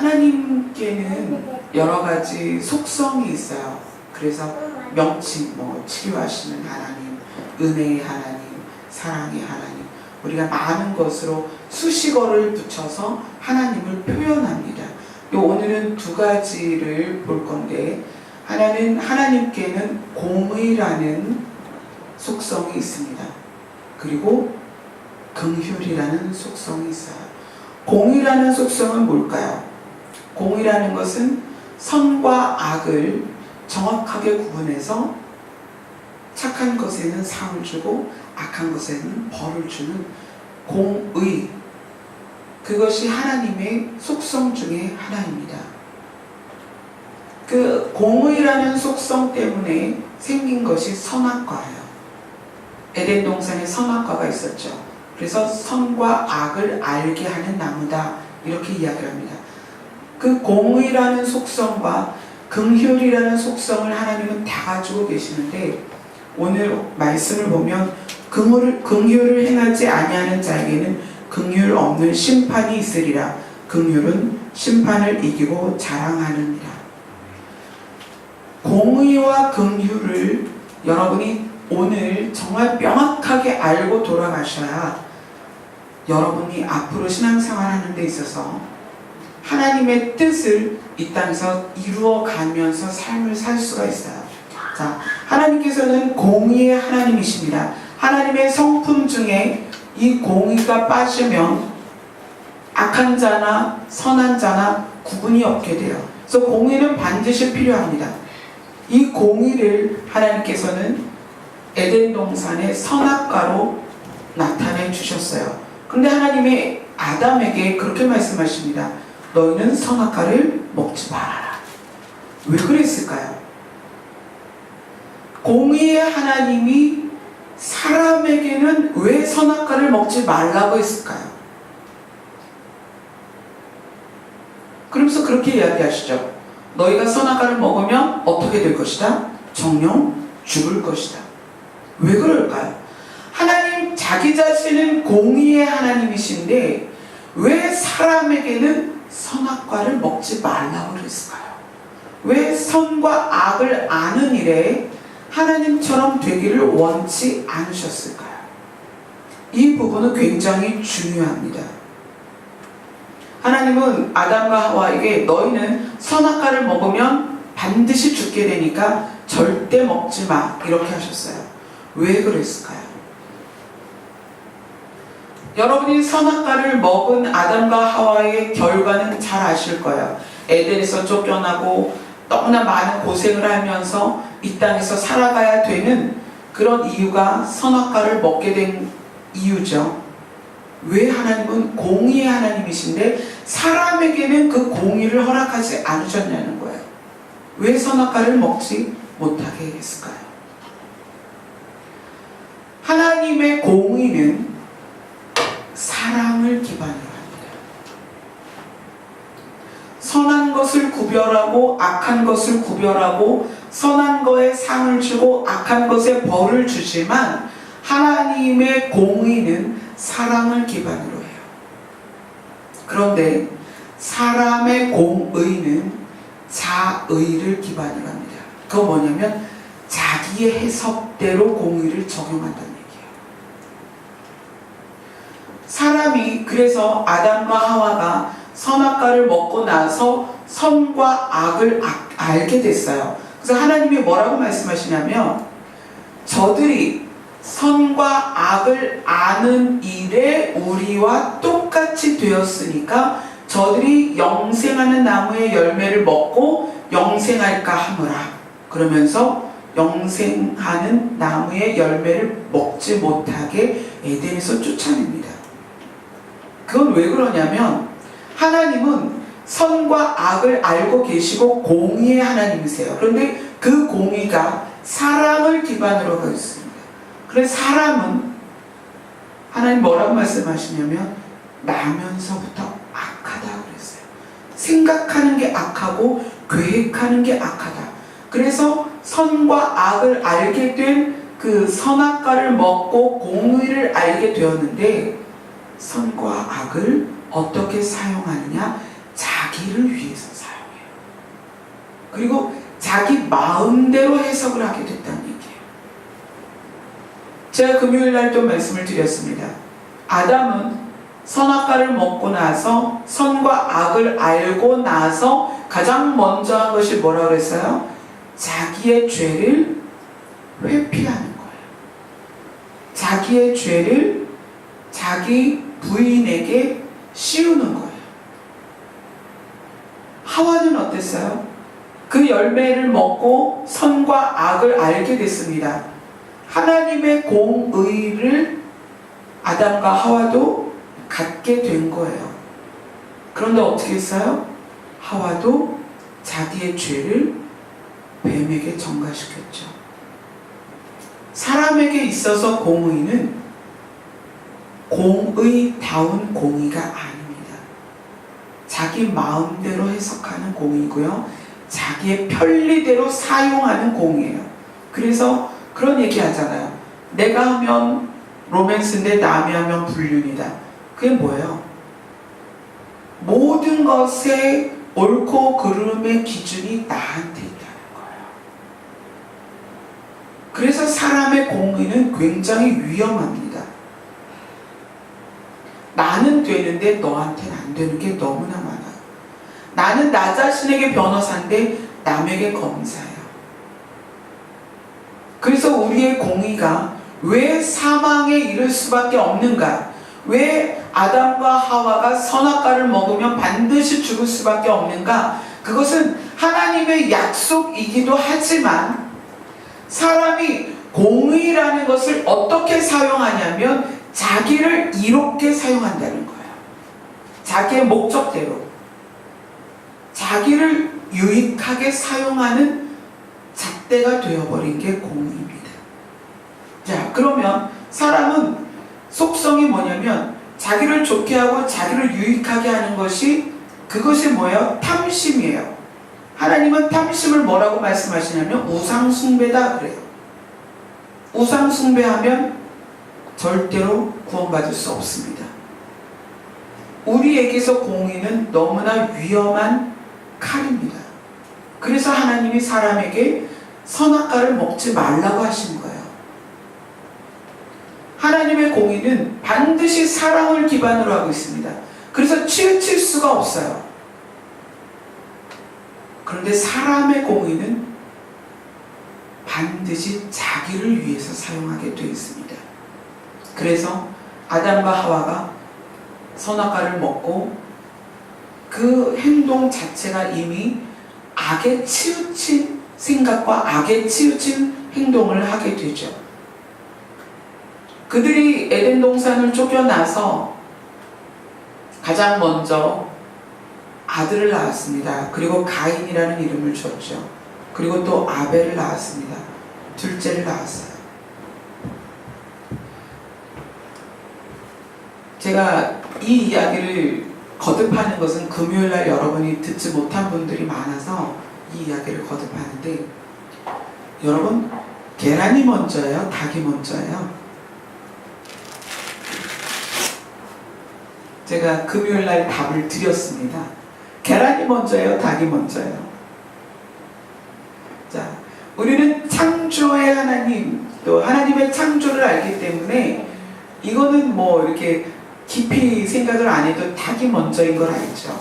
하나님께는 여러 가지 속성이 있어요. 그래서 명칭, 치료하시는 하나님, 은혜의 하나님, 사랑의 하나님, 우리가 많은 것으로 수식어를 붙여서 하나님을 표현합니다. 오늘은 두 가지를 볼 건데, 하나는 하나님께는 공의라는 속성이 있습니다. 그리고 긍휼이라는 속성이 있어요. 공의라는 속성은 뭘까요? 공의라는 것은 선과 악을 정확하게 구분해서 착한 것에는 상을 주고 악한 것에는 벌을 주는 공의, 그것이 하나님의 속성 중에 하나입니다. 그 공의라는 속성 때문에 생긴 것이 선악과예요. 에덴 동산에 선악과가 있었죠. 그래서 선과 악을 알게 하는 나무다, 이렇게 이야기를 합니다. 그 공의라는 속성과 긍휼이라는 속성을 하나님은 다 가지고 계시는데, 오늘 말씀을 보면 긍휼을 행하지 아니하는 자에게는 긍휼 없는 심판이 있으리라. 긍휼은 심판을 이기고 자랑하느니라. 공의와 긍휼을 여러분이 오늘 정말 명확하게 알고 돌아가셔야 여러분이 앞으로 신앙생활 하는 데 있어서 하나님의 뜻을 이 땅에서 이루어가면서 삶을 살 수가 있어요. 자, 하나님께서는 공의의 하나님이십니다. 하나님의 성품 중에 이 공의가 빠지면 악한 자나 선한 자나 구분이 없게 돼요. 그래서 공의는 반드시 필요합니다. 이 공의를 하나님께서는 에덴 동산의 선악과로 나타내 주셨어요. 그런데 하나님이 아담에게 그렇게 말씀하십니다. 너희는 선악과를 먹지 말아라. 왜 그랬을까요? 공의의 하나님이 사람에게는 왜 선악과를 먹지 말라고 했을까요? 그러면서 그렇게 이야기하시죠. 너희가 선악과를 먹으면 어떻게 될 것이다? 정령 죽을 것이다. 왜 그럴까요? 하나님 자기 자신은 공의의 하나님이신데 왜 사람에게는 선악과를 먹지 말라고 그랬을까요? 왜 선과 악을 아는 일에 하나님처럼 되기를 원치 않으셨을까요? 이 부분은 굉장히 중요합니다. 하나님은 아담과 하와에게 너희는 선악과를 먹으면 반드시 죽게 되니까 절대 먹지 마, 이렇게 하셨어요. 왜 그랬을까요? 여러분이 선악과를 먹은 아담과 하와의 결과는 잘 아실 거예요. 에덴에서 쫓겨나고 너무나 많은 고생을 하면서 이 땅에서 살아가야 되는 그런 이유가 선악과를 먹게 된 이유죠. 왜 하나님은 공의의 하나님이신데 사람에게는 그 공의를 허락하지 않으셨냐는 거예요. 왜 선악과를 먹지 못하게 했을까요? 하나님의 공의는 사랑을 기반으로 합니다. 선한 것을 구별하고 악한 것을 구별하고 선한 거에 상을 주고 악한 것에 벌을 주지만 하나님의 공의는 사랑을 기반으로 해요. 그런데 사람의 공의는 자의를 기반으로 합니다. 그건 뭐냐면 자기의 해석대로 공의를 적용한다는 얘기예요. 사람이 그래서 아담과 하와가 선악과를 먹고 나서 선과 악을 알게 됐어요. 그래서 하나님이 뭐라고 말씀하시냐면 저들이 선과 악을 아는 일에 우리와 똑같이 되었으니까 저들이 영생하는 나무의 열매를 먹고 영생할까 하노라. 그러면서 영생하는 나무의 열매를 먹지 못하게 에덴에서 쫓아냅니다. 그건 왜 그러냐면 하나님은 선과 악을 알고 계시고 공의의 하나님이세요. 그런데 그 공의가 사랑을 기반으로 하고 있습니다. 그래서 사람은 하나님 뭐라고 말씀하시냐면 나면서부터 악하다고 그랬어요. 생각하는 게 악하고 계획하는 게 악하다. 그래서 선과 악을 알게 된 그 선악과를 먹고 공의를 알게 되었는데 선과 악을 어떻게 사용하느냐? 자기를 위해서 사용해요. 그리고 자기 마음대로 해석을 하게 됐다는 얘기예요. 제가 금요일날 또 말씀을 드렸습니다. 아담은 선악과를 먹고 나서 선과 악을 알고 나서 가장 먼저 한 것이 뭐라고 그랬어요? 자기의 죄를 회피하는 거예요. 자기의 죄를 자기 부인에게 씌우는 거예요. 하와는 어땠어요? 그 열매를 먹고 선과 악을 알게 됐습니다. 하나님의 공의를 아담과 하와도 갖게 된 거예요. 그런데 어떻게 했어요? 하와도 자기의 죄를 뱀에게 전가시켰죠. 사람에게 있어서 공의는 공의다운 공의가 아닙니다. 자기 마음대로 해석하는 공의고요. 자기의 편리대로 사용하는 공의예요. 그래서 그런 얘기 하잖아요. 내가 하면 로맨스인데 남이 하면 불륜이다. 그게 뭐예요? 모든 것의 옳고 그름의 기준이 나한테 있다는 거예요. 그래서 사람의 공의는 굉장히 위험합니다. 나는 되는데 너한테는 안 되는 게 너무나 많아요. 나는 나 자신에게 변호사인데 남에게 검사예요. 그래서 우리의 공의가 왜 사망에 이를 수밖에 없는가? 왜 아담과 하와가 선악과를 먹으면 반드시 죽을 수밖에 없는가? 그것은 하나님의 약속이기도 하지만 사람이 공의라는 것을 어떻게 사용하냐면 자기를 이롭게 사용한다는 거예요. 자기의 목적대로. 자기를 유익하게 사용하는 잣대가 되어버린 게 공의입니다. 자, 그러면 사람은 속성이 뭐냐면 자기를 좋게 하고 자기를 유익하게 하는 것이 그것이 뭐예요? 탐심이에요. 하나님은 탐심을 뭐라고 말씀하시냐면 우상숭배다 그래요. 우상숭배하면 절대로 구원받을 수 없습니다. 우리에게서 공의는 너무나 위험한 칼입니다. 그래서 하나님이 사람에게 선악과를 먹지 말라고 하신 거예요. 하나님의 공의는 반드시 사랑을 기반으로 하고 있습니다. 그래서 치우칠 수가 없어요. 그런데 사람의 공의는 반드시 자기를 위해서 사용하게 되어 있습니다. 그래서 아담과 하와가 선악과를 먹고 그 행동 자체가 이미 악에 치우친 생각과 악에 치우친 행동을 하게 되죠. 그들이 에덴 동산을 쫓겨나서 가장 먼저 아들을 낳았습니다. 그리고 가인이라는 이름을 줬죠. 그리고 또 아벨을 낳았습니다. 둘째를 낳았어요. 제가 이 이야기를 거듭하는 것은 금요일날 여러분이 듣지 못한 분들이 많아서 이 이야기를 거듭하는데, 여러분, 계란이 먼저예요? 닭이 먼저예요? 제가 금요일날 답을 드렸습니다. 계란이 먼저예요? 닭이 먼저예요? 자, 우리는 창조의 하나님, 또 하나님의 창조를 알기 때문에 이거는 뭐 이렇게 깊이 생각을 안 해도 닭이 먼저인 걸 알죠.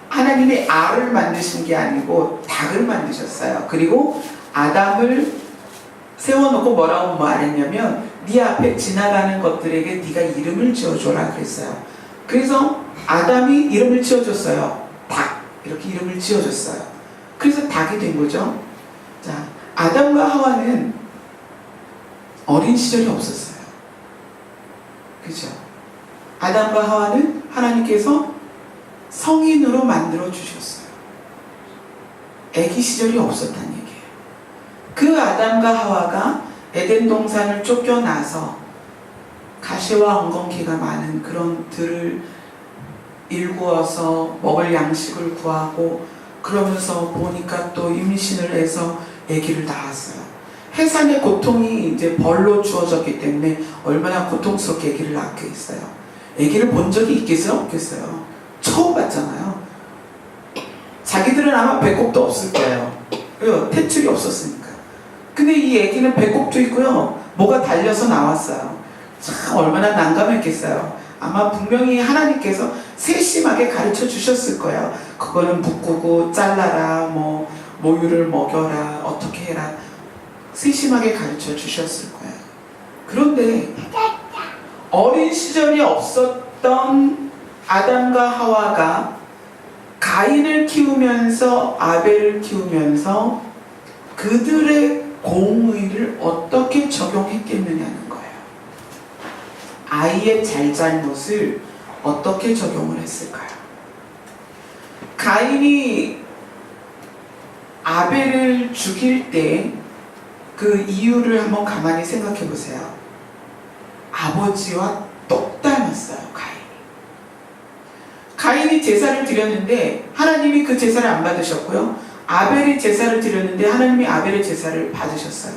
하나님이 알을 만드신 게 아니고 닭을 만드셨어요. 그리고 아담을 세워놓고 뭐라고 말했냐면 네 앞에 지나가는 것들에게 네가 이름을 지어줘라 그랬어요. 그래서 아담이 이름을 지어줬어요. 닭, 이렇게 이름을 지어줬어요. 그래서 닭이 된 거죠. 자, 아담과 하와는 어린 시절이 없었어요. 그죠? 아담과 하와는 하나님께서 성인으로 만들어 주셨어요. 아기 시절이 없었다는 얘기예요. 그 아담과 하와가 에덴 동산을 쫓겨나서 가시와 엉겅퀴가 많은 그런 들을 일구어서 먹을 양식을 구하고 그러면서 보니까 또 임신을 해서 아기를 낳았어요. 해산의 고통이 이제 벌로 주어졌기 때문에 얼마나 고통스럽게 아기를 낳게 했어요. 아기를 본 적이 있겠어요? 없겠어요? 처음 같잖아요. 자기들은 아마 배꼽도 없을 거예요. 왜요? 탯줄이 없었으니까. 근데 이 애기는 배꼽도 있고요. 뭐가 달려서 나왔어요. 참 얼마나 난감했겠어요. 아마 분명히 하나님께서 세심하게 가르쳐 주셨을 거예요. 그거는 묶고 잘라라, 뭐 모유를 먹여라, 어떻게 해라. 세심하게 가르쳐 주셨을 거예요. 그런데 어린 시절이 없었던 아담과 하와가 가인을 키우면서 아벨을 키우면서 그들의 공의를 어떻게 적용했겠느냐는 거예요. 아이의 잘잘못을 어떻게 적용을 했을까요? 가인이 아벨을 죽일 때 그 이유를 한번 가만히 생각해 보세요. 아버지와 똑 닮았어요, 가인이 제사를 드렸는데 하나님이 그 제사를 안 받으셨고요. 아벨이 제사를 드렸는데 하나님이 아벨의 제사를 받으셨어요.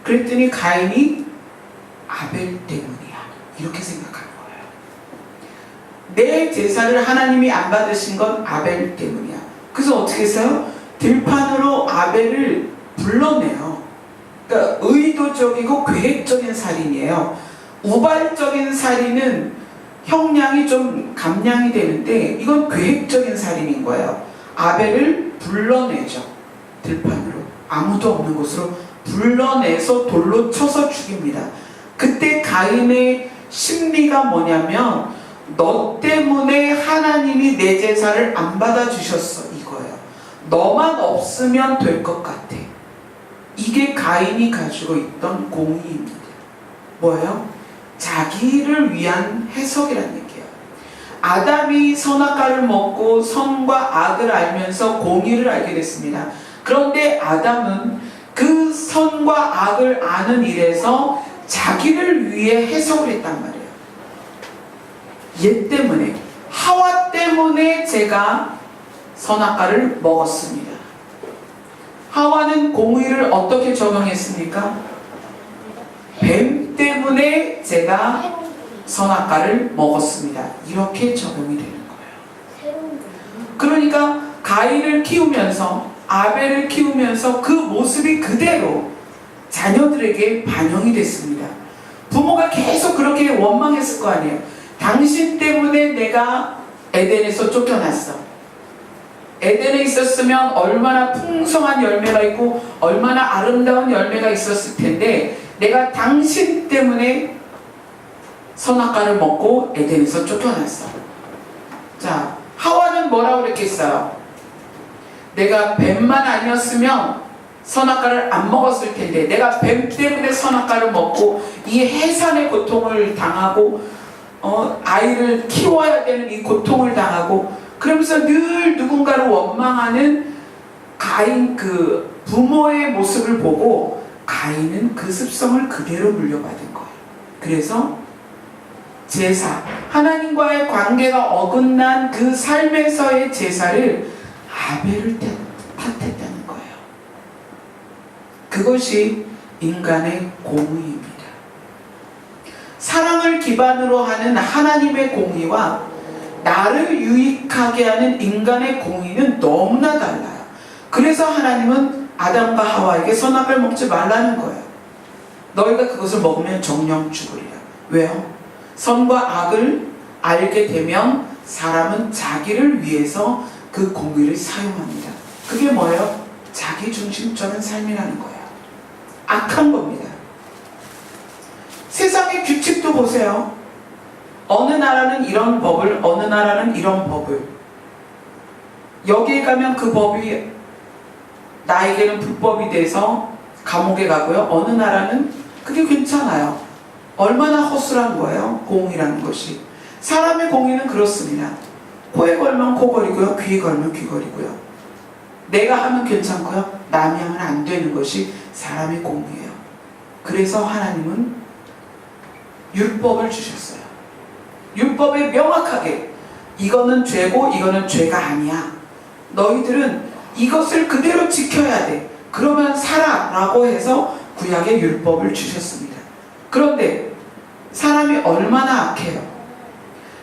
그랬더니 가인이 아벨 때문이야, 이렇게 생각한 거예요. 내 제사를 하나님이 안 받으신 건 아벨 때문이야. 그래서 어떻게 했어요? 들판으로 아벨을 불러내요. 그러니까 의도적이고 계획적인 살인이에요. 우발적인 살인은 형량이 좀 감량이 되는데 이건 계획적인 살인인 거예요. 아벨을 불러내죠. 들판으로. 아무도 없는 곳으로 불러내서 돌로 쳐서 죽입니다. 그때 가인의 심리가 뭐냐면 너 때문에 하나님이 내 제사를 안 받아주셨어, 이거예요. 너만 없으면 될 것 같아. 이게 가인이 가지고 있던 공의입니다. 뭐예요? 자기를 위한 해석이라는 얘기예요. 아담이 선악과를 먹고 선과 악을 알면서 공의를 알게 됐습니다. 그런데 아담은 그 선과 악을 아는 일에서 자기를 위해 해석을 했단 말이에요. 얘 때문에, 하와 때문에 제가 선악과를 먹었습니다. 하와는 공의를 어떻게 적용했습니까? 뱀 때문에 제가 선악과를 먹었습니다. 이렇게 적용이 되는 거예요. 그러니까 가인을 키우면서 아벨을 키우면서 그 모습이 그대로 자녀들에게 반영이 됐습니다. 부모가 계속 그렇게 원망했을 거 아니에요. 당신 때문에 내가 에덴에서 쫓겨났어. 에덴에 있었으면 얼마나 풍성한 열매가 있고 얼마나 아름다운 열매가 있었을 텐데 내가 당신 때문에 선악과를 먹고 에덴에서 쫓겨났어. 자, 하와는 뭐라고 그랬겠어요? 내가 뱀만 아니었으면 선악과를 안 먹었을 텐데 내가 뱀 때문에 선악과를 먹고 이 해산의 고통을 당하고 아이를 키워야 되는 이 고통을 당하고 그러면서 늘 누군가를 원망하는 가인, 그 부모의 모습을 보고 가인은 그 습성을 그대로 물려받은 거예요. 그래서 제사, 하나님과의 관계가 어긋난 그 삶에서의 제사를 아벨을 탓했다는 거예요. 그것이 인간의 공의입니다. 사랑을 기반으로 하는 하나님의 공의와 나를 유익하게 하는 인간의 공의는 너무나 달라요. 그래서 하나님은 아담과 하와에게 선악을 먹지 말라는 거예요. 너희가 그것을 먹으면 정령 죽으리라. 왜요? 선과 악을 알게 되면 사람은 자기를 위해서 그 공의를 사용합니다. 그게 뭐예요? 자기중심적인 삶이라는 거예요. 악한 겁니다. 세상의 규칙도 보세요. 어느 나라는 이런 법을, 어느 나라는 이런 법을. 여기에 가면 그 법이 나에게는 불법이 돼서 감옥에 가고요. 어느 나라는 그게 괜찮아요. 얼마나 허술한 거예요, 공의라는 것이. 사람의 공의는 그렇습니다. 코에 걸면 코걸이고요, 귀에 걸면 귀걸이고요. 내가 하면 괜찮고요, 남이 하면 안 되는 것이 사람의 공의예요. 그래서 하나님은 율법을 주셨어요. 율법에 명확하게 이거는 죄고 이거는 죄가 아니야. 너희들은 이것을 그대로 지켜야 돼. 그러면 살아 라고 해서 구약의 율법을 주셨습니다. 그런데 사람이 얼마나 악해요.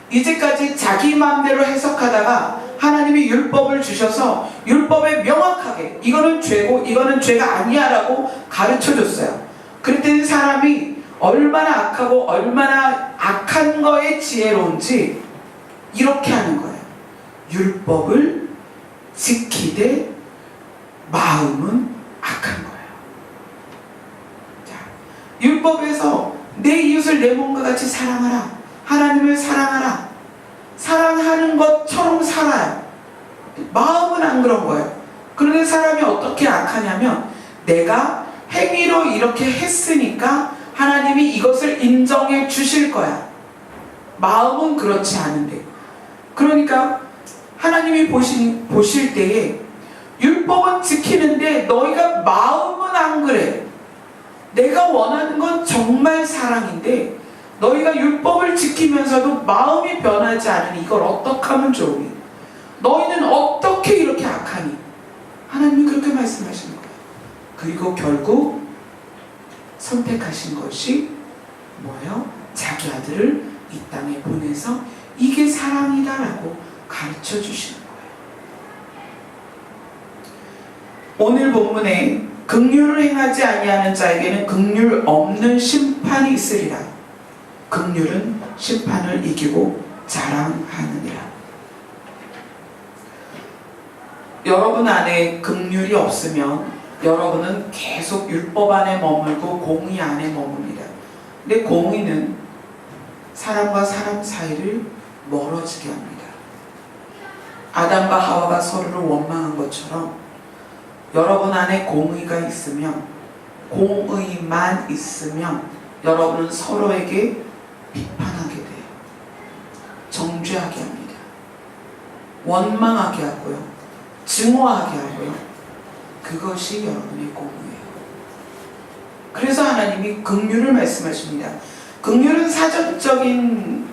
이제까지 자기 마음대로 해석하다가 하나님이 율법을 주셔서 율법에 명확하게 이거는 죄고 이거는 죄가 아니야 라고 가르쳐줬어요. 그랬더니 사람이 얼마나 악하고 얼마나 악한 거에 지혜로운지 이렇게 하는 거예요. 율법을 지키되 마음은 악한 거예요. 자, 율법에서 내 이웃을 내 몸과 같이 사랑하라. 하나님을 사랑하라. 사랑하는 것처럼 살아요. 마음은 안 그런 거예요. 그런데 사람이 어떻게 악하냐면 내가 행위로 이렇게 했으니까 하나님이 이것을 인정해 주실 거야. 마음은 그렇지 않은데. 그러니까 하나님이 보실 때에 율법은 지키는데 너희가 마음은 안 그래. 내가 원하는 건 정말 사랑인데 너희가 율법을 지키면서도 마음이 변하지 않으니 이걸 어떻게 하면 좋으니? 너희는 어떻게 이렇게 악하니? 하나님이 그렇게 말씀하시는 거예요. 그리고 결국 선택하신 것이 뭐예요? 자기 아들을 이 땅에 보내서 이게 사랑이다라고 가르쳐 주시는 거예요. 오늘 본문에 긍휼을 행하지 아니하는 자에게는 긍휼 없는 심판이 있으리라. 긍휼은 심판을 이기고 자랑하느니라. 여러분 안에 긍휼이 없으면 여러분은 계속 율법 안에 머물고 공의 안에 머뭅니다. 근데 공의는 사람과 사람 사이를 멀어지게 합니다. 아담과 하와가 서로를 원망한 것처럼 여러분 안에 공의가 있으면, 공의만 있으면 여러분은 서로에게 비판하게 돼요. 정죄하게 합니다. 원망하게 하고요. 증오하게 하고요. 그것이 여러분의 공의예요. 그래서 하나님이 긍휼을 말씀하십니다. 긍휼은 사전적인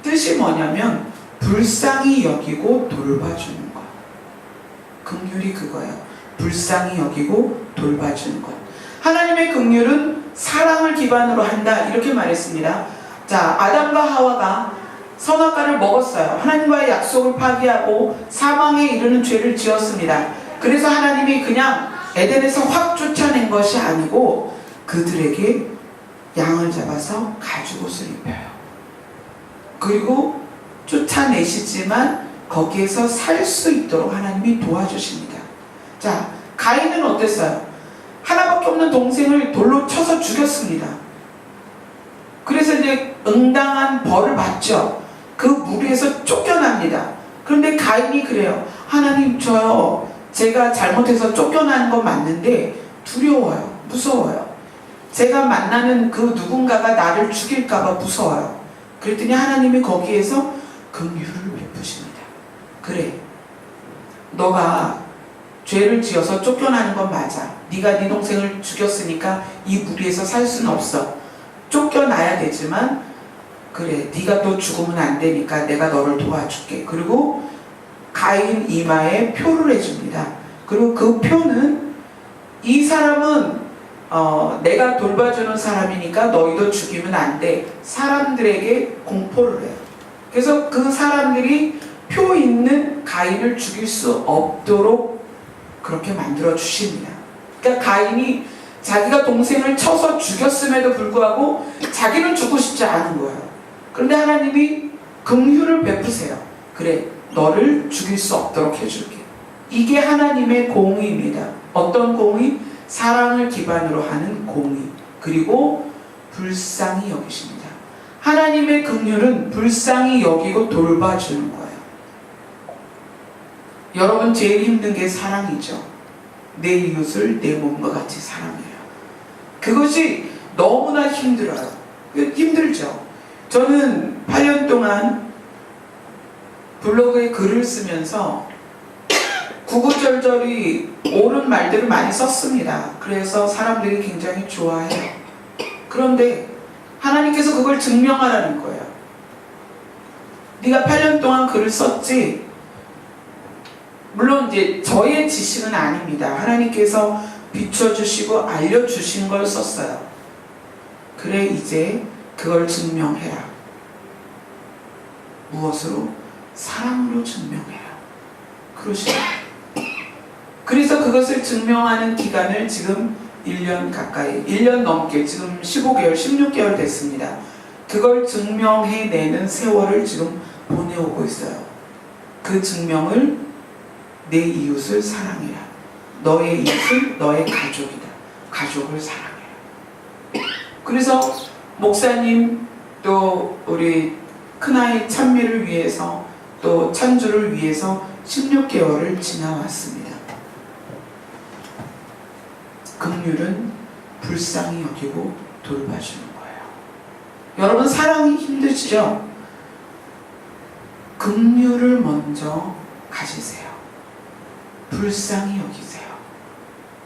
뜻이 뭐냐면 불쌍히 여기고 돌봐주는 것. 긍휼이 그거예요. 불쌍히 여기고 돌봐주는 것. 하나님의 긍휼은 사랑을 기반으로 한다 이렇게 말했습니다. 자, 아담과 하와가 선악과를 먹었어요. 하나님과의 약속을 파기하고 사망에 이르는 죄를 지었습니다. 그래서 하나님이 그냥 에덴에서 확 쫓아낸 것이 아니고 그들에게 양을 잡아서 가죽옷을 입혀요. 그리고 쫓아내시지만 거기에서 살 수 있도록 하나님이 도와주십니다. 자, 가인은 어땠어요? 하나밖에 없는 동생을 돌로 쳐서 죽였습니다. 그래서 이제 응당한 벌을 받죠. 그 무리에서 쫓겨납니다. 그런데 가인이 그래요. 하나님, 제가 잘못해서 쫓겨나는 건 맞는데 두려워요. 무서워요. 제가 만나는 그 누군가가 나를 죽일까봐 무서워요. 그랬더니 하나님이 거기에서 긍휼을 베푸십니다. 그래, 너가 죄를 지어서 쫓겨나는 건 맞아. 네가 네 동생을 죽였으니까 이 무리에서 살 수는 없어. 쫓겨나야 되지만 그래, 네가 또 죽으면 안 되니까 내가 너를 도와줄게. 그리고 가인 이마에 표를 해줍니다. 그리고 그 표는 이 사람은 내가 돌봐주는 사람이니까 너희도 죽이면 안 돼. 사람들에게 공포를 해요. 그래서 그 사람들이 표 있는 가인을 죽일 수 없도록 그렇게 만들어 주십니다. 그러니까 가인이 자기가 동생을 쳐서 죽였음에도 불구하고 자기는 죽고 싶지 않은 거예요. 그런데 하나님이 긍휼을 베푸세요. 그래, 너를 죽일 수 없도록 해줄게. 이게 하나님의 공의입니다. 어떤 공의? 사랑을 기반으로 하는 공의. 그리고 불쌍히 여기십니다. 하나님의 긍휼은 불쌍히 여기고 돌봐주는 거예요. 여러분, 제일 힘든 게 사랑이죠. 내 이웃을 내 몸과 같이 사랑해요. 그것이 너무나 힘들어요. 힘들죠. 저는 8년 동안 블로그에 글을 쓰면서 구구절절히 옳은 말들을 많이 썼습니다. 그래서 사람들이 굉장히 좋아해요. 그런데 하나님께서 그걸 증명하라는 거예요. 네가 8년 동안 글을 썼지? 물론 이제 저의 지식은 아닙니다. 하나님께서 비춰주시고 알려주신 걸 썼어요. 그래, 이제 그걸 증명해라. 무엇으로? 사랑으로 증명해요. 그러시죠. 그래서 그것을 증명하는 기간을 지금 1년 가까이, 1년 넘게, 지금 15개월, 16개월 됐습니다. 그걸 증명해내는 세월을 지금 보내오고 있어요. 그 증명을 내 이웃을 사랑해라. 너의 이웃은 너의 가족이다. 가족을 사랑해라. 그래서 목사님 또 우리 큰아이 찬미를 위해서 또 찬주를 위해서 16개월을 지나왔습니다. 긍휼은 불쌍히 여기고 돌봐주는 거예요. 여러분 사랑이 힘드시죠? 긍휼을 먼저 가지세요. 불쌍히 여기세요.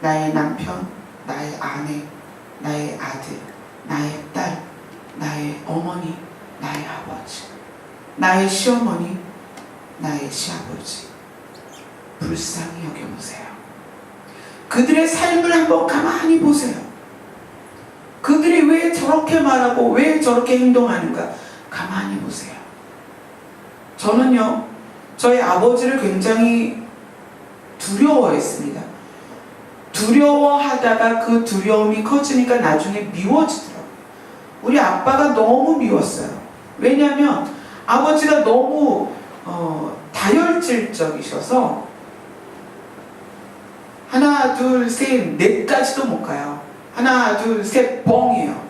나의 남편, 나의 아내, 나의 아들, 나의 딸, 나의 어머니, 나의 아버지, 나의 시어머니, 나의 시아버지, 불쌍히 여겨보세요. 그들의 삶을 한번 가만히 보세요. 그들이 왜 저렇게 말하고 왜 저렇게 행동하는가 가만히 보세요. 저는요, 저희 아버지를 굉장히 두려워했습니다. 두려워하다가 그 두려움이 커지니까 나중에 미워지더라고요. 우리 아빠가 너무 미웠어요. 왜냐하면 아버지가 너무 다혈질적이셔서 하나 둘 셋 넷까지도 못 가요. 하나 둘 셋 뻥이에요.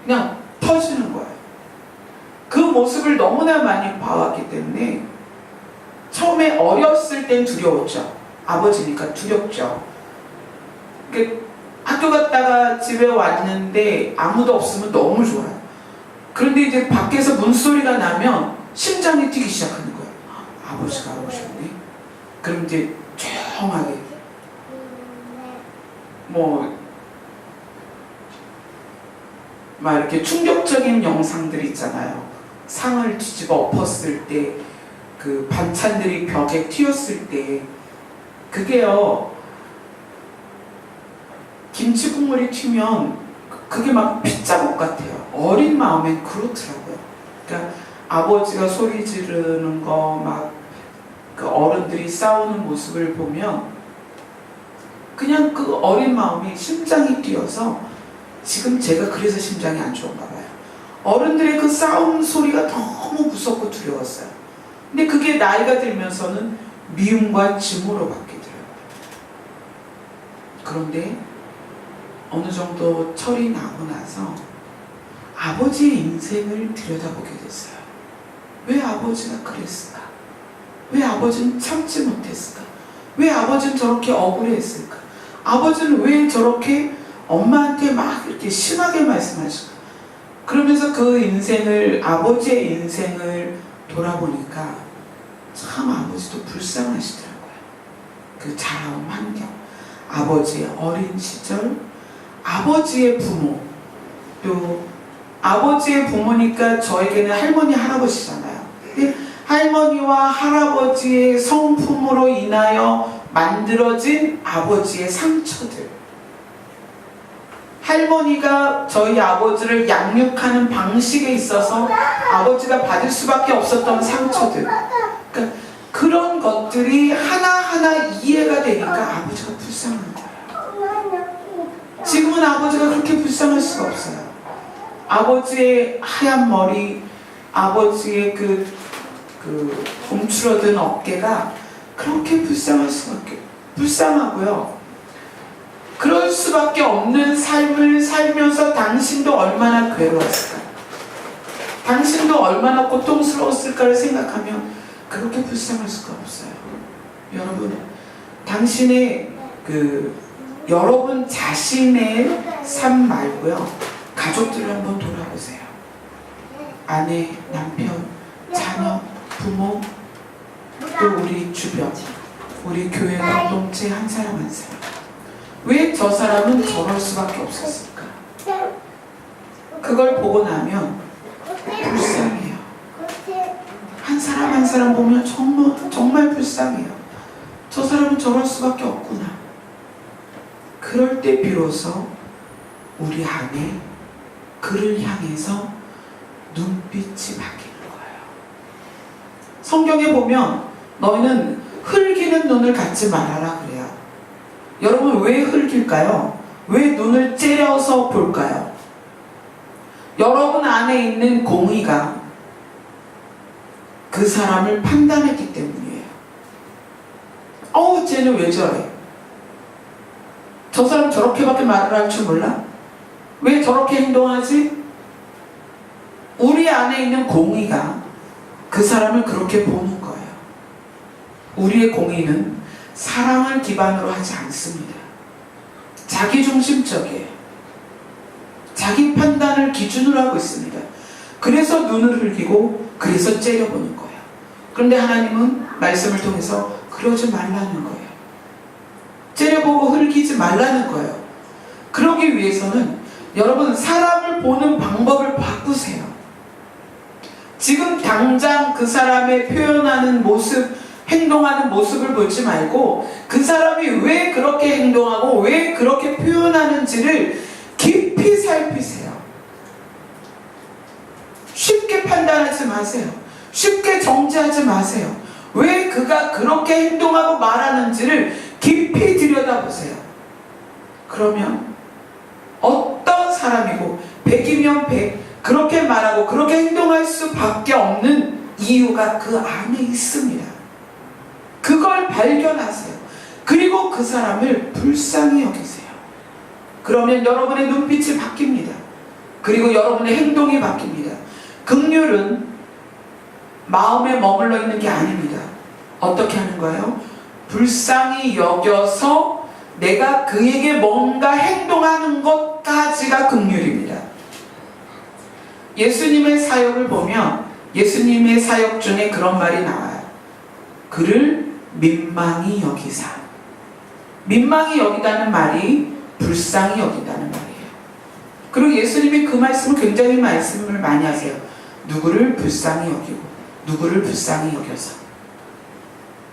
그냥 터지는 거예요. 그 모습을 너무나 많이 봐왔기 때문에 처음에 어렸을 땐 두려웠죠. 아버지니까 두렵죠. 학교 갔다가 집에 왔는데 아무도 없으면 너무 좋아요. 그런데 이제 밖에서 문소리가 나면 심장이 뛰기 시작하는 거예요. 아버지가 오셨네. 그럼 이제 조용하게 막 이렇게 충격적인 영상들 있잖아요. 상을 뒤집어 엎었을 때, 그 반찬들이 벽에 튀었을 때, 그게요, 김치 국물이 튀면 그게 막 핏자국 같아요. 어린 마음엔 그렇더라고요. 그러니까 아버지가 소리 지르는 거, 막 그 어른들이 싸우는 모습을 보면 그냥 그 어린 마음이 심장이 뛰어서, 지금 제가 그래서 심장이 안 좋은가 봐요. 어른들의 그 싸움 소리가 너무 무섭고 두려웠어요. 근데 그게 나이가 들면서는 미움과 증오로 바뀌더라고요. 그런데 어느 정도 철이 나고 나서 아버지의 인생을 들여다보게 됐어요. 왜 아버지가 그랬을까? 왜 아버지는 참지 못했을까? 왜 아버지는 저렇게 억울했을까? 아버지는 왜 저렇게 엄마한테 막 이렇게 심하게 말씀하실까? 그러면서 그 인생을, 아버지의 인생을 돌아보니까 참 아버지도 불쌍하시더라고요. 그 자라온 환경, 아버지의 어린 시절, 아버지의 부모, 또 아버지의 부모니까 저에게는 할머니, 할아버지잖아요. 근데 할머니와 할아버지의 성품으로 인하여 만들어진 아버지의 상처들, 할머니가 저희 아버지를 양육하는 방식에 있어서 아버지가 받을 수밖에 없었던 상처들, 그러니까 그런 것들이 하나하나 이해가 되니까 아버지가 불쌍한 거예요. 지금은 아버지가 그렇게 불쌍할 수가 없어요. 아버지의 하얀 머리, 아버지의 그 움츠러든 어깨가 그렇게 불쌍하고요. 그럴 수밖에 없는 삶을 살면서 당신도 얼마나 괴로웠을까? 당신도 얼마나 고통스러웠을까를 생각하면 그렇게 불쌍할 수가 없어요. 여러분, 당신의 여러분 자신의 삶 말고요, 가족들을 한번 돌아보세요. 아내, 남편, 자녀, 부모, 또 우리 주변, 우리 교회 공동체 한 사람 한 사람. 왜 저 사람은 저럴 수밖에 없었을까? 그걸 보고 나면 불쌍해요. 한 사람 한 사람 보면 정말 불쌍해요. 저 사람은 저럴 수밖에 없구나. 그럴 때 비로소 우리 안에 그를 향해서 눈빛이 바뀌는 거예요. 성경에 보면 너희는 흘기는 눈을 갖지 말아라 그래요. 여러분 왜 흘길까요? 왜 눈을 째려서 볼까요? 여러분 안에 있는 공의가 그 사람을 판단했기 때문이에요. 쟤는 왜 저래? 저 사람 저렇게밖에 말을 할 줄 몰라? 왜 저렇게 행동하지? 우리 안에 있는 공의가 그 사람을 그렇게 보는 거예요. 우리의 공의는 사랑을 기반으로 하지 않습니다. 자기중심적이에요. 자기 판단을 기준으로 하고 있습니다. 그래서 눈을 흘기고 그래서 째려보는 거예요. 그런데 하나님은 말씀을 통해서 그러지 말라는 거예요. 째려보고 흘기지 말라는 거예요. 그러기 위해서는 여러분 사람을 보는 방법을 바꾸세요. 지금 당장 그 사람의 표현하는 모습, 행동하는 모습을 보지 말고 그 사람이 왜 그렇게 행동하고 왜 그렇게 표현하는지를 깊이 살피세요. 쉽게 판단하지 마세요. 쉽게 정죄하지 마세요. 왜 그가 그렇게 행동하고 말하는지를 깊이 들여다보세요. 그러면 어떤 사람이고 100이면 100 그렇게 말하고 그렇게 행동할 수밖에 없는 이유가 그 안에 있습니다. 그걸 발견하세요. 그리고 그 사람을 불쌍히 여기세요. 그러면 여러분의 눈빛이 바뀝니다. 그리고 여러분의 행동이 바뀝니다. 긍휼은 마음에 머물러 있는 게 아닙니다. 어떻게 하는 거예요? 불쌍히 여겨서 내가 그에게 뭔가 행동하는 것까지가 긍휼입니다. 예수님의 사역을 보면 예수님의 사역 중에 그런 말이 나와요. 그를 민망히 여기사. 민망히 여기다는 말이 불쌍히 여긴다는 말이에요. 그리고 예수님이 그 말씀을 굉장히 말씀을 많이 하세요. 누구를 불쌍히 여기고 누구를 불쌍히 여겨서.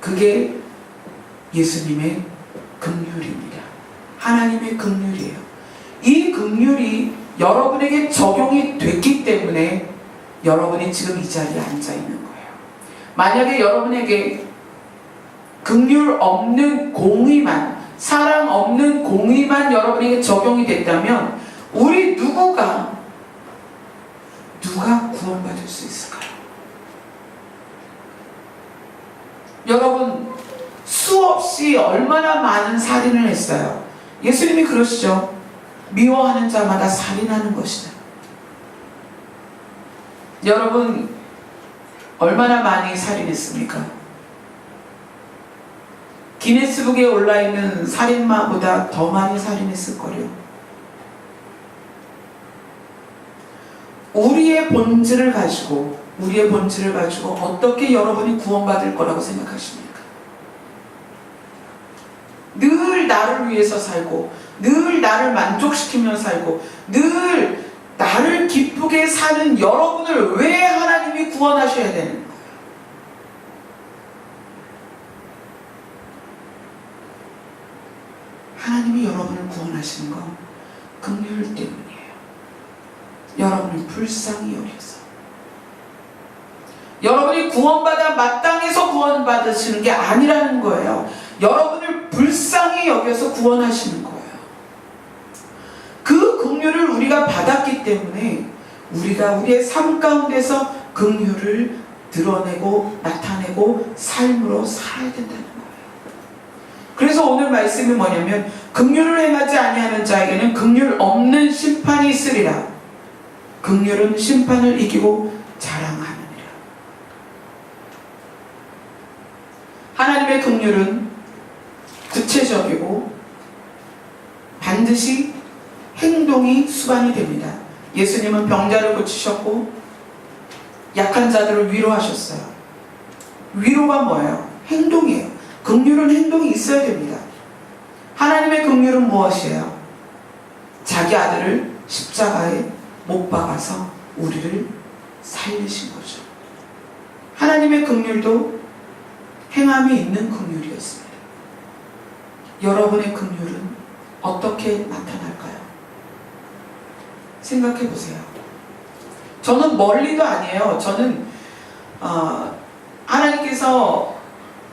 그게 예수님의 긍휼입니다. 하나님의 긍휼이에요. 이 긍휼이 여러분에게 적용이 됐기 때문에 여러분이 지금 이 자리에 앉아 있는 거예요. 만약에 여러분에게 긍휼 없는 공의만, 사랑 없는 공의만 여러분에게 적용이 됐다면 우리 누가 구원받을 수 있을까요? 여러분 수없이 얼마나 많은 살인을 했어요. 예수님이 그러시죠. 미워하는 자마다 살인하는 것이다. 여러분 얼마나 많이 살인했습니까? 기네스북에 올라있는 살인마보다 더 많이 살인했을 거래요. 우리의 본질을 가지고 어떻게 여러분이 구원받을 거라고 생각하십니까? 늘 나를 위해서 살고 늘 나를 만족시키며 살고 늘 나를 기쁘게 사는 여러분을 왜 하나님이 구원하셔야 되는 거예요? 하나님이 여러분을 구원하시는 건 긍휼 때문이에요. 여러분을 불쌍히 여겨서. 여러분이 구원받아 마땅해서 구원받으시는 게 아니라는 거예요. 여러분을 불쌍히 여겨서 구원하시는 거예요. 그 긍휼을 우리가 받았기 때문에 우리가 우리의 삶 가운데서 긍휼을 드러내고 나타내고 삶으로 살아야 된다는 거예요. 그래서 오늘 말씀이 뭐냐면 긍휼을 행하지 아니하는 자에게는 긍휼 없는 심판이 있으리라. 긍휼은 심판을 이기고 자랑하느니라. 하나님의 긍휼은 구체적이고 반드시 행동이 수반이 됩니다. 예수님은 병자를 고치셨고 약한 자들을 위로하셨어요. 위로가 뭐예요? 행동이에요. 긍휼은 행동이 있어야 됩니다. 하나님의 긍휼은 무엇이에요? 자기 아들을 십자가에 못 박아서 우리를 살리신 거죠. 하나님의 긍휼도 행함이 있는 긍휼이었습니다. 여러분의 긍휼은 어떻게 나타날까요? 생각해 보세요. 저는 멀리도 아니에요. 저는 하나님께서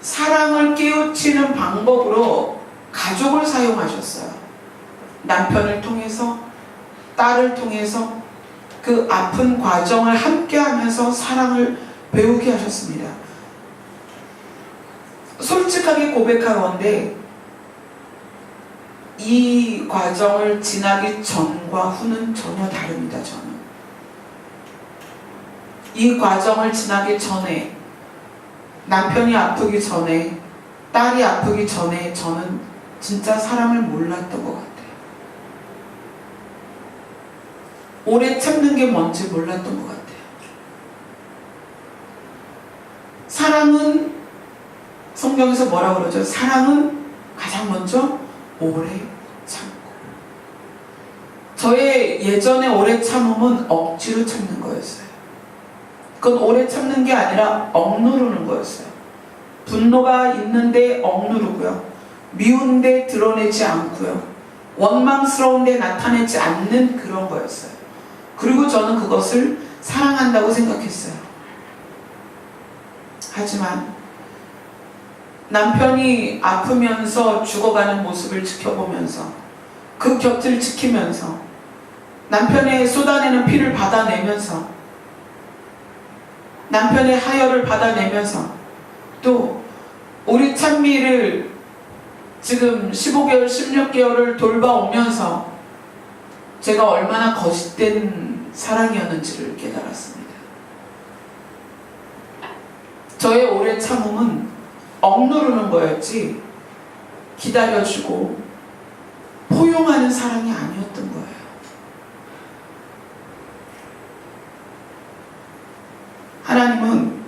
사랑을 깨우치는 방법으로 가족을 사용하셨어요. 남편을 통해서, 딸을 통해서 그 아픈 과정을 함께 하면서 사랑을 배우게 하셨습니다. 솔직하게 고백하건대 이 과정을 지나기 전과 후는 전혀 다릅니다. 저는 이 과정을 지나기 전에, 남편이 아프기 전에, 딸이 아프기 전에 저는 진짜 사랑을 몰랐던 것 같아요. 오래 참는 게 뭔지 몰랐던 것 같아요. 사랑은, 성경에서 뭐라고 그러죠? 사랑은 가장 먼저 오래 참고. 저의 예전에 오래 참음은 억지로 참는 거였어요. 그건 오래 참는 게 아니라 억누르는 거였어요. 분노가 있는데 억누르고요. 미운데 드러내지 않고요. 원망스러운데 나타내지 않는 그런 거였어요. 그리고 저는 그것을 사랑한다고 생각했어요. 하지만 남편이 아프면서 죽어가는 모습을 지켜보면서, 그 곁을 지키면서, 남편의 쏟아내는 피를 받아내면서, 남편의 하혈을 받아내면서, 또 우리 찬미를 지금 15개월, 16개월을 돌봐오면서 제가 얼마나 거짓된 사랑이었는지를 깨달았습니다. 저의 오래 참음은 억누르는 거였지 기다려주고 포용하는 사랑이 아니었던 거예요. 하나님은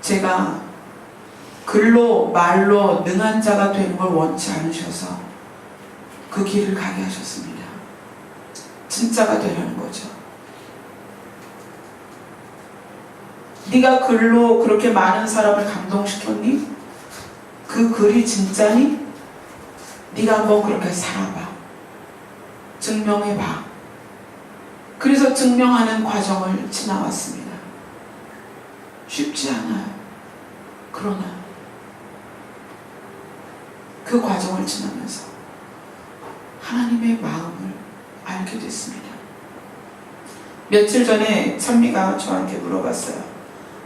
제가 글로 말로 능한 자가 되는 걸 원치 않으셔서 그 길을 가게 하셨습니다. 진짜가 되려는 거죠. 네가 글로 그렇게 많은 사람을 감동시켰니? 그 글이 진짜니? 네가 한번 그렇게 살아봐. 증명해봐. 그래서 증명하는 과정을 지나왔습니다. 쉽지 않아요. 그러나 그 과정을 지나면서 하나님의 마음을 알게 됐습니다. 며칠 전에 찬미가 저한테 물어봤어요.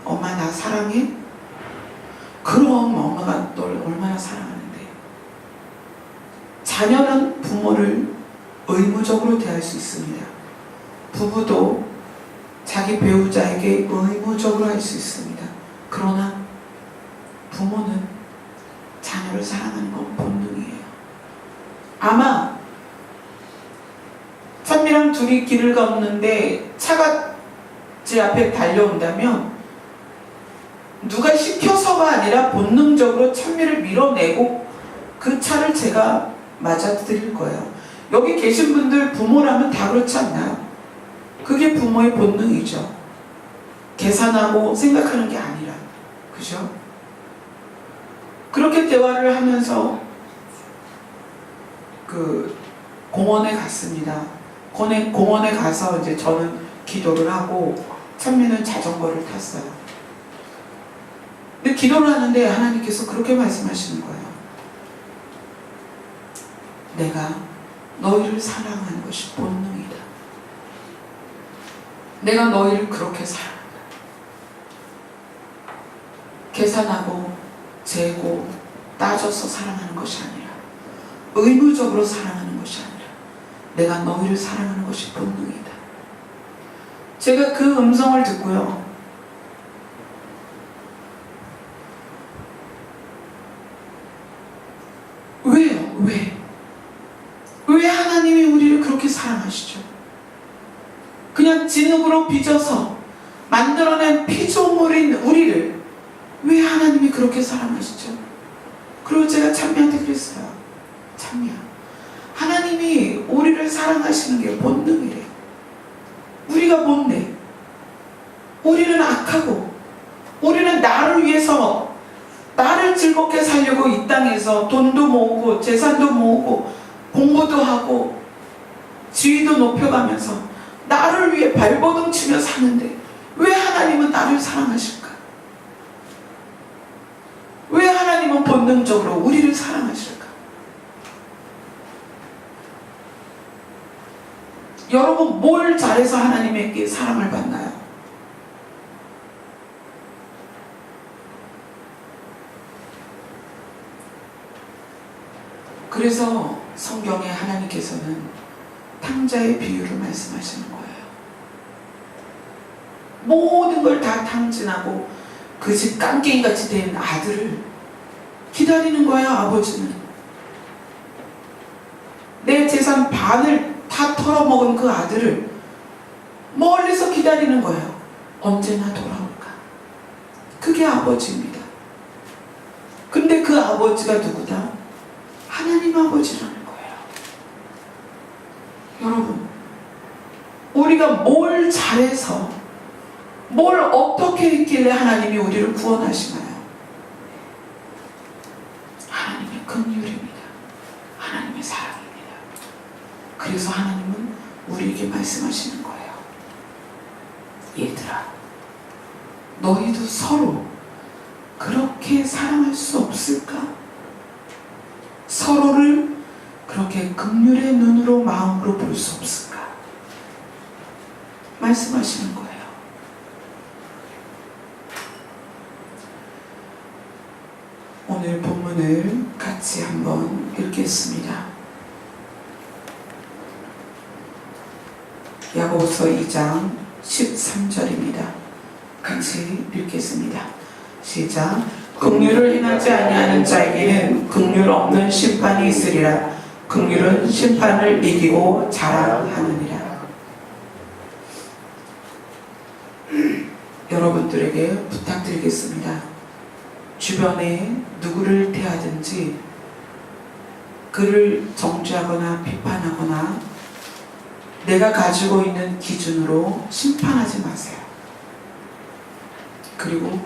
엄마 나 사랑해? 그럼 엄마가 널 얼마나 사랑하는데. 자녀는 부모를 의무적으로 대할 수 있습니다. 부부도 자기 배우자에게 의무적으로 할 수 있습니다. 그러나 부모는 자녀를 사랑하는 건 본능이에요. 아마 찬미랑 둘이 길을 걷는데 차가 제 앞에 달려온다면 누가 시켜서가 아니라 본능적으로 찬미를 밀어내고 그 차를 제가 맞아들일 거예요. 여기 계신 분들 부모라면 다 그렇지 않나요? 그게 부모의 본능이죠. 계산하고 생각하는 게 아니라. 그죠? 그렇게 대화를 하면서 그 공원에 갔습니다. 공원에 가서 이제 저는 기도를 하고 찬미는 자전거를 탔어요. 근데 기도를 하는데 하나님께서 그렇게 말씀하시는 거예요. 내가 너희를 사랑하는 것이 본능이다. 내가 너희를 그렇게 사랑한다. 계산하고 재고 따져서 사랑하는 것이 아니라 의무적으로 사랑하는 것이 아니라 내가 너희를 사랑하는 것이 본능이다. 제가 그 음성을 듣고요. 왜요? 왜 하나님이 우리를 그렇게 사랑하시죠? 그냥 진흙으로 빚어서 만들어낸 피조물인 우리를 왜 하나님이 그렇게 사랑하시죠? 그리고 제가 찬미한테 그랬어요. 찬미야, 하나님이 우리를 사랑하시는 게 본능이래. 우리가 뭔데? 우리는 악하고 우리는 나를 위해서 나를 즐겁게 살려고 이 땅에서 돈도 모으고 재산도 모으고 공부도 하고 지위도 높여가면서 나를 위해 발버둥 치며 사는데 왜 하나님은 나를 사랑하실까? 하나님은 본능적으로 우리를 사랑하실까? 여러분, 뭘 잘해서 하나님에게 사랑을 받나요? 그래서 성경에 하나님께서는 탕자의 비유를 말씀하시는 거예요. 모든 걸 다 탕진하고 그 집 깡깽이같이 된 아들을 기다리는 거예요. 아버지는 내 재산 반을 다 털어먹은 그 아들을 멀리서 기다리는 거예요. 언제나 돌아올까? 그게 아버지입니다. 근데 그 아버지가 누구다? 하나님 아버지라는 거예요. 여러분, 우리가 뭘 잘해서, 뭘 어떻게 했길래 하나님이 우리를 구원하시나요? 하나님의 긍휼입니다. 하나님의 사랑입니다. 그래서 하나님은 우리에게 말씀하시는 거예요. 얘들아, 너희도 서로 그렇게 사랑할 수 없을까? 서로를 그렇게 긍휼의 눈으로, 마음으로 볼 수 없을까? 말씀하시는 거예요. 오늘 본문을 같이 한번 읽겠습니다. 야고보서 2장 13절입니다. 같이 읽겠습니다. 시작. 긍휼을 행하지 아니하는 자에게는 긍휼 없는 심판이 있으리라. 긍휼은 심판을 이기고 자랑하느니라. 여러분들에게 부탁드리겠습니다. 주변에 누구를 대하든지 그를 정죄하거나 비판하거나 내가 가지고 있는 기준으로 심판하지 마세요. 그리고